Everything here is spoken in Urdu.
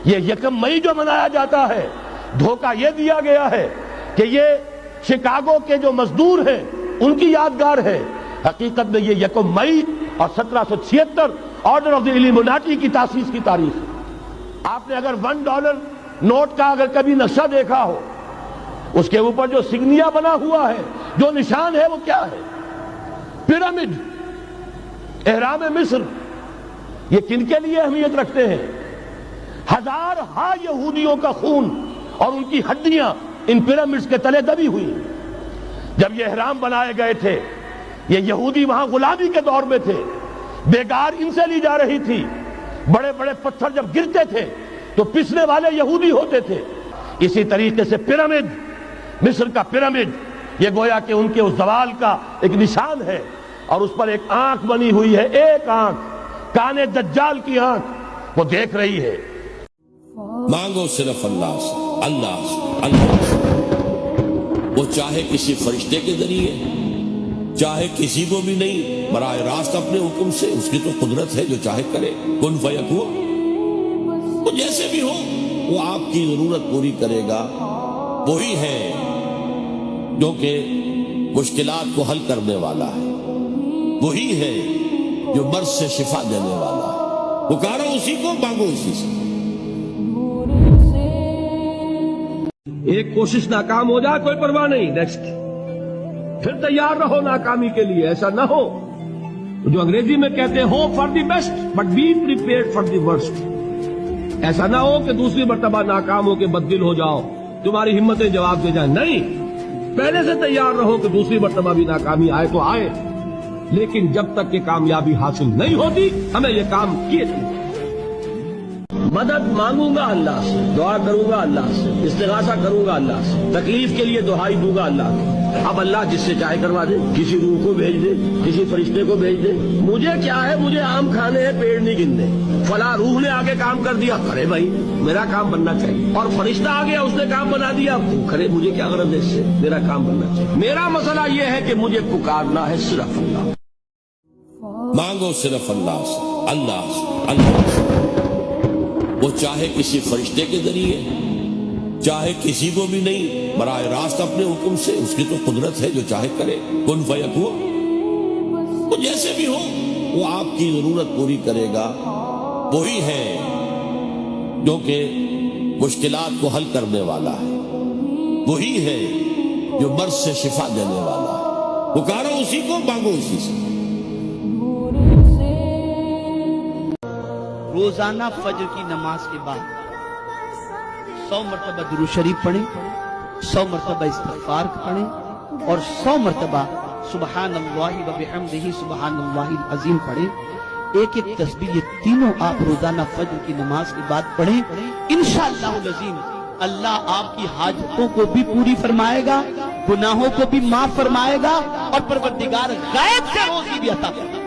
یہ یکم مئی جو منایا جاتا ہے، دھوکہ یہ دیا گیا ہے کہ یہ شکاگو کے جو مزدور ہیں ان کی یادگار ہے۔ حقیقت میں یہ یکم مئی اور 1776 آرڈر آف دی ایلیمناٹی کی تاسیس کی تاریخ ہے۔ آپ نے اگر $1 نوٹ کا اگر کبھی نقشہ دیکھا ہو، اس کے اوپر جو سگنیا بنا ہوا ہے، جو نشان ہے، وہ کیا ہے؟ پیرامڈ، احرام مصر۔ یہ کن کے لیے اہمیت رکھتے ہیں؟ ہزارہا یہودیوں کا خون اور ان کی ہڈیاں ان پیرامڈز کے تلے دبی ہوئی۔ جب یہ احرام بنائے گئے تھے، یہ یہودی وہاں غلامی کے دور میں تھے، بیگار ان سے لی جا رہی تھی۔ بڑے بڑے پتھر جب گرتے تھے تو پسنے والے یہودی ہوتے تھے۔ اسی طریقے سے پیرامڈ، مصر کا پیرامڈ، یہ گویا کہ ان کے اس زوال کا ایک نشان ہے، اور اس پر ایک آنکھ بنی ہوئی ہے، ایک آنکھ، کان دجال کی آنکھ، وہ دیکھ رہی ہے۔ مانگو صرف اللہ سے، اللہ سے، اللہ سے۔ وہ چاہے کسی فرشتے کے ذریعے، چاہے کسی کو بھی نہیں، براہ راست اپنے حکم سے، اس کی تو قدرت ہے، جو چاہے کرے، کن فیکون۔ وہ جیسے بھی ہو، وہ آپ کی ضرورت پوری کرے گا۔ وہی ہے جو کہ مشکلات کو حل کرنے والا ہے، وہی ہے جو مرض سے شفا دینے والا ہے۔ پکارو اسی کو، مانگو اسی سے۔ ایک کوشش ناکام ہو جائے کوئی پرواہ نہیں، نیکسٹ، پھر تیار رہو ناکامی کے لیے۔ ایسا نہ ہو جو انگریزی میں کہتے ہیں hope for the best but be prepared for the worst. ایسا نہ ہو کہ دوسری مرتبہ ناکام ہو کے بددل ہو جاؤ، تمہاری ہمتیں جواب دے جائیں۔ نہیں، پہلے سے تیار رہو کہ دوسری مرتبہ بھی ناکامی آئے تو آئے، لیکن جب تک کہ کامیابی حاصل نہیں ہوتی ہمیں یہ کام کیے تھے۔ مدد مانگوں گا اللہ سے، دعا کروں گا اللہ سے، استغاثہ کروں گا اللہ سے، تکلیف کے لیے دہائی دوں گا اللہ کو۔ اب اللہ جس سے چاہے کروا دے، کسی روح کو بھیج دے، کسی فرشتے کو بھیج دے، مجھے کیا ہے؟ مجھے آم کھانے ہیں، پیڑ نہیں گننے۔ فلاں روح نے آگے کام کر دیا، کرے بھائی، میرا کام بننا چاہیے۔ اور فرشتہ آ گیا، اس نے کام بنا دیا، کرے، مجھے کیا غرض ہے اس سے؟ میرا کام بننا چاہیے۔ میرا مسئلہ یہ ہے کہ مجھے پکارنا ہے صرف اللہ۔ مانگو صرف اللہ سے، اللہ سے، اللہ سے۔ وہ چاہے کسی فرشتے کے ذریعے، چاہے کسی کو بھی نہیں، براہ راست اپنے حکم سے، اس کی تو قدرت ہے، جو چاہے کرے، کن فیکون۔ وہ جیسے بھی ہو، وہ آپ کی ضرورت پوری کرے گا۔ وہی ہے جو کہ مشکلات کو حل کرنے والا ہے، وہی ہے جو مرض سے شفا دینے والا ہے۔ پکارو اسی کو، مانگو اسی سے۔ روزانہ فجر کی نماز کے بعد 100 مرتبہ درود شریف پڑھیں، 100 مرتبہ استغفار پڑھیں، اور 100 مرتبہ سبحان اللہ و بحمدہ سبحان اللہ العظیم پڑھیں۔ ایک ایک تسبیح، یہ تینوں آپ روزانہ فجر کی نماز کے بعد پڑھیں۔ انشاءاللہ العظیم اللہ آپ کی حاجتوں کو بھی پوری فرمائے گا، گناہوں کو بھی معاف فرمائے گا، اور پروردگار غیب سے روزی بھی عطا کرے گا۔